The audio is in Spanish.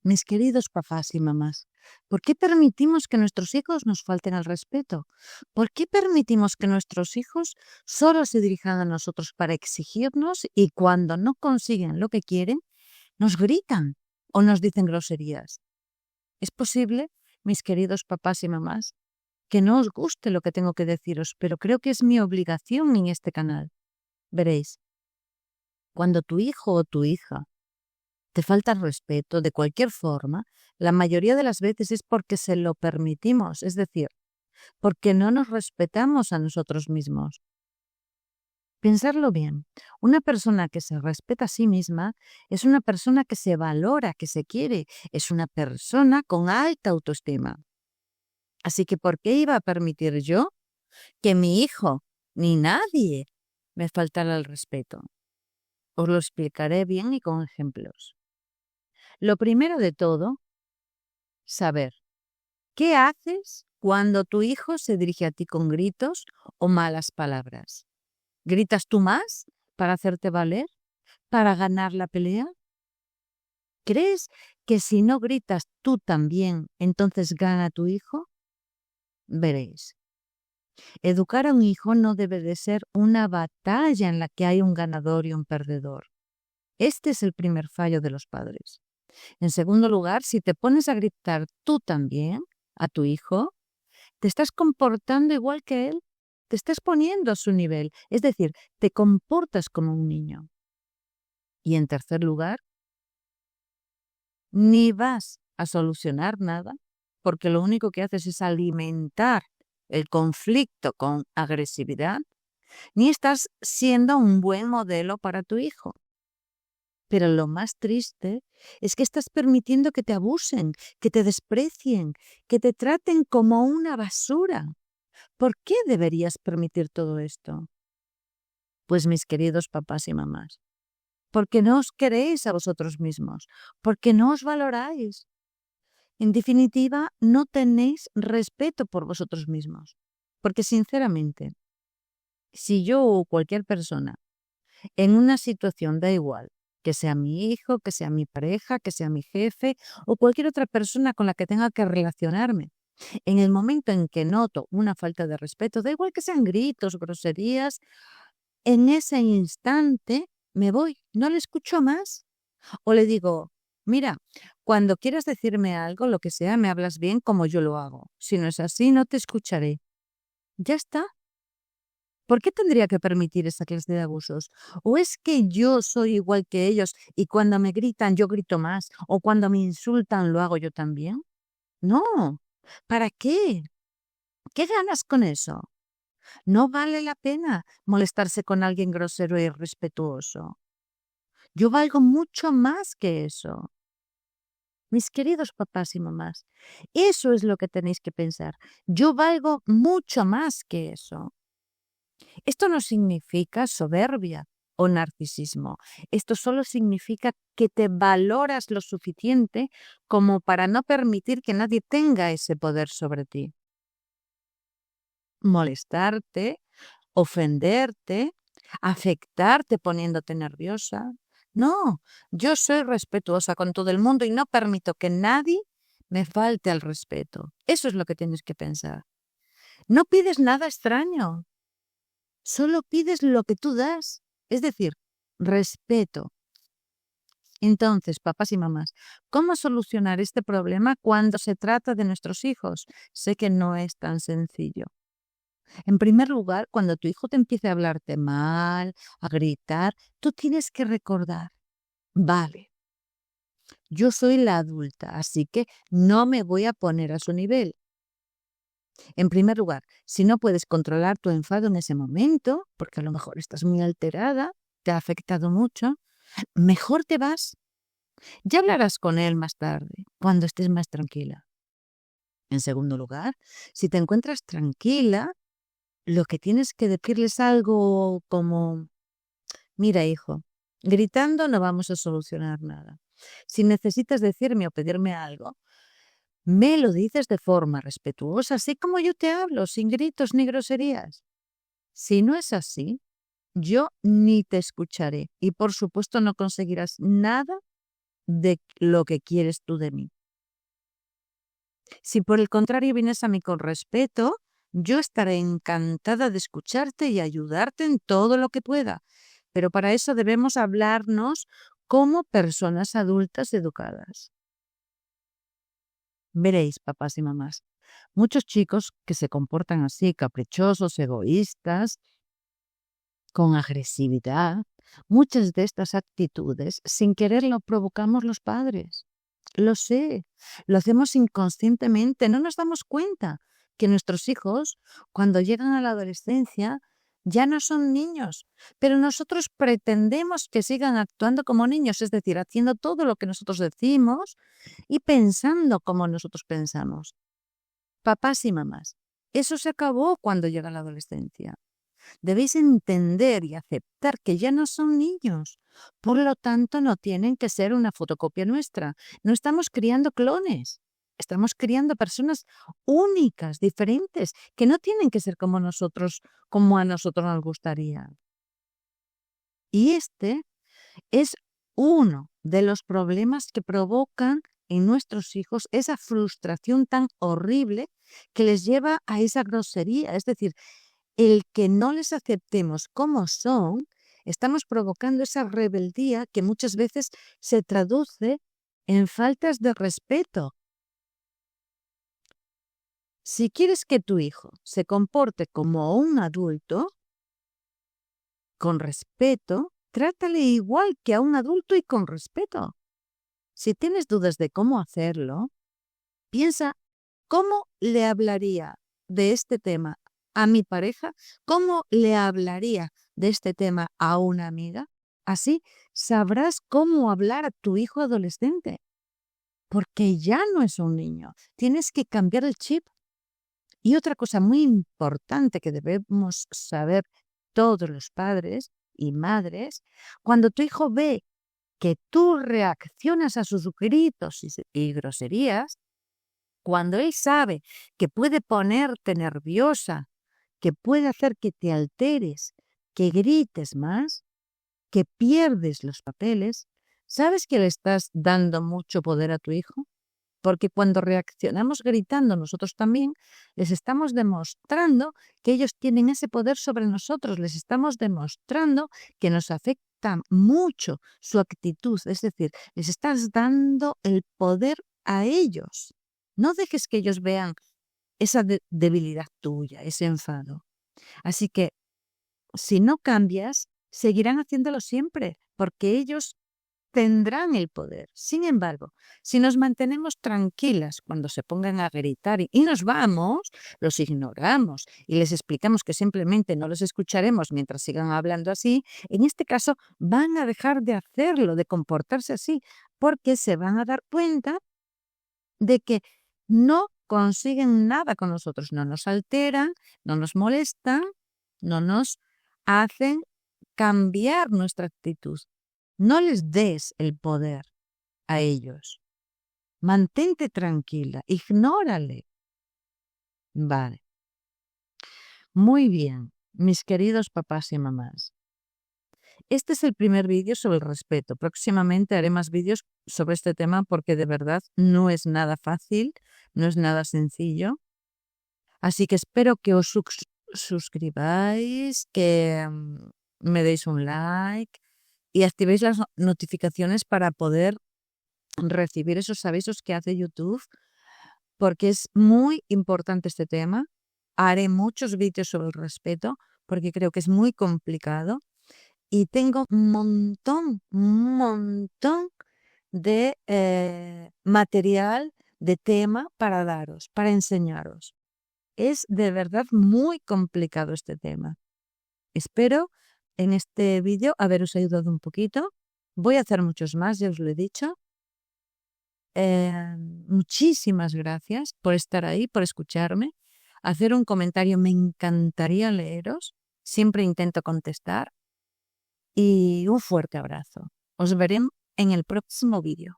Mis queridos papás y mamás, ¿por qué permitimos que nuestros hijos nos falten al respeto? ¿Por qué permitimos que nuestros hijos solo se dirijan a nosotros para exigirnos y cuando no consiguen lo que quieren, nos gritan o nos dicen groserías? Es posible, mis queridos papás y mamás, que no os guste lo que tengo que deciros, pero creo que es mi obligación en este canal. Veréis, cuando tu hijo o tu hija te falta el respeto de cualquier forma, la mayoría de las veces es porque se lo permitimos, es decir, porque no nos respetamos a nosotros mismos. Pensarlo bien, una persona que se respeta a sí misma es una persona que se valora, que se quiere, es una persona con alta autoestima. Así que, ¿por qué iba a permitir yo que mi hijo ni nadie me faltara el respeto? Os lo explicaré bien y con ejemplos. Lo primero de todo, saber. ¿Qué haces cuando tu hijo se dirige a ti con gritos o malas palabras? ¿Gritas tú más para hacerte valer? ¿Para ganar la pelea? ¿Crees que si no gritas tú también, entonces gana tu hijo? Veréis. Educar a un hijo no debe de ser una batalla en la que hay un ganador y un perdedor. Este es el primer fallo de los padres. En segundo lugar, si te pones a gritar tú también a tu hijo, te estás comportando igual que él, te estás poniendo a su nivel, es decir, te comportas como un niño. Y en tercer lugar, ni vas a solucionar nada, porque lo único que haces es alimentar el conflicto con agresividad, ni estás siendo un buen modelo para tu hijo. Pero lo más triste es que estás permitiendo que te abusen, que te desprecien, que te traten como una basura. ¿Por qué deberías permitir todo esto? Pues mis queridos papás y mamás, porque no os queréis a vosotros mismos, porque no os valoráis. En definitiva, no tenéis respeto por vosotros mismos. Porque sinceramente, si yo o cualquier persona en una situación da igual, que sea mi hijo, que sea mi pareja, que sea mi jefe o cualquier otra persona con la que tenga que relacionarme, en el momento en que noto una falta de respeto, da igual que sean gritos, groserías, en ese instante me voy, no le escucho más. O le digo, mira, cuando quieras decirme algo, lo que sea, me hablas bien como yo lo hago. Si no es así, no te escucharé. Ya está. ¿Por qué tendría que permitir esa clase de abusos? ¿O es que yo soy igual que ellos y cuando me gritan yo grito más? ¿O cuando me insultan lo hago yo también? No. ¿Para qué? ¿Qué ganas con eso? No vale la pena molestarse con alguien grosero e irrespetuoso. Yo valgo mucho más que eso. Mis queridos papás y mamás, eso es lo que tenéis que pensar. Yo valgo mucho más que eso. Esto no significa soberbia o narcisismo. Esto solo significa que te valoras lo suficiente como para no permitir que nadie tenga ese poder sobre ti. Molestarte, ofenderte, afectarte poniéndote nerviosa. No, yo soy respetuosa con todo el mundo y no permito que nadie me falte al respeto. Eso es lo que tienes que pensar. No pides nada extraño, solo pides lo que tú das, es decir, respeto. Entonces, papás y mamás, ¿cómo solucionar este problema cuando se trata de nuestros hijos? Sé que no es tan sencillo. En primer lugar, cuando tu hijo te empiece a hablarte mal, a gritar, tú tienes que recordar, vale, yo soy la adulta, así que no me voy a poner a su nivel. En primer lugar, si no puedes controlar tu enfado en ese momento, porque a lo mejor estás muy alterada, te ha afectado mucho, mejor te vas. Ya hablarás con él más tarde, cuando estés más tranquila. En segundo lugar, si te encuentras tranquila, lo que tienes que decirles algo como: mira, hijo, gritando no vamos a solucionar nada. Si necesitas decirme o pedirme algo, me lo dices de forma respetuosa, así como yo te hablo, sin gritos ni groserías. Si no es así, yo ni te escucharé y por supuesto no conseguirás nada de lo que quieres tú de mí. Si por el contrario vienes a mí con respeto, yo estaré encantada de escucharte y ayudarte en todo lo que pueda. Pero para eso debemos hablarnos como personas adultas educadas. Veréis, papás y mamás, muchos chicos que se comportan así, caprichosos, egoístas, con agresividad, muchas de estas actitudes sin querer lo provocamos los padres. Lo sé, lo hacemos inconscientemente, no nos damos cuenta que nuestros hijos, cuando llegan a la adolescencia, ya no son niños, pero nosotros pretendemos que sigan actuando como niños, es decir, haciendo todo lo que nosotros decimos y pensando como nosotros pensamos. Papás y mamás, eso se acabó cuando llega la adolescencia. Debéis entender y aceptar que ya no son niños. Por lo tanto, no tienen que ser una fotocopia nuestra. No estamos criando clones. Estamos criando personas únicas, diferentes, que no tienen que ser como nosotros, como a nosotros nos gustaría. Y este es uno de los problemas que provocan en nuestros hijos esa frustración tan horrible que les lleva a esa grosería. Es decir, el que no les aceptemos como son, estamos provocando esa rebeldía que muchas veces se traduce en faltas de respeto. Si quieres que tu hijo se comporte como un adulto, con respeto, trátale igual que a un adulto y con respeto. Si tienes dudas de cómo hacerlo, piensa cómo le hablaría de este tema a mi pareja, cómo le hablaría de este tema a una amiga. Así sabrás cómo hablar a tu hijo adolescente, porque ya no es un niño. Tienes que cambiar el chip. Y otra cosa muy importante que debemos saber todos los padres y madres, cuando tu hijo ve que tú reaccionas a sus gritos y groserías, cuando él sabe que puede ponerte nerviosa, que puede hacer que te alteres, que grites más, que pierdes los papeles, ¿sabes que le estás dando mucho poder a tu hijo? Porque cuando reaccionamos gritando nosotros también, les estamos demostrando que ellos tienen ese poder sobre nosotros, les estamos demostrando que nos afecta mucho su actitud, es decir, les estás dando el poder a ellos. No dejes que ellos vean esa debilidad tuya, ese enfado. Así que si no cambias, seguirán haciéndolo siempre, porque ellos tendrán el poder. Sin embargo, si nos mantenemos tranquilas cuando se pongan a gritar y nos vamos, los ignoramos y les explicamos que simplemente no los escucharemos mientras sigan hablando así, en este caso van a dejar de hacerlo, de comportarse así, porque se van a dar cuenta de que no consiguen nada con nosotros, no nos alteran, no nos molestan, no nos hacen cambiar nuestra actitud. No les des el poder a ellos. Mantente tranquila, ignórale. Vale. Muy bien, mis queridos papás y mamás. Este es el primer vídeo sobre el respeto. Próximamente haré más vídeos sobre este tema porque de verdad no es nada fácil, no es nada sencillo. Así que espero que os suscribáis, que me deis un like y activéis las notificaciones para poder recibir esos avisos que hace YouTube, porque es muy importante este tema. Haré muchos vídeos sobre el respeto porque creo que es muy complicado y tengo un montón de material, de tema para daros, para enseñaros. Es de verdad muy complicado este tema. Espero en este vídeo haberos ayudado un poquito. Voy a hacer muchos más, ya os lo he dicho. Muchísimas gracias por estar ahí, por escucharme. Hacer un comentario, me encantaría leeros. Siempre intento contestar. Y un fuerte abrazo. Os veré en el próximo vídeo.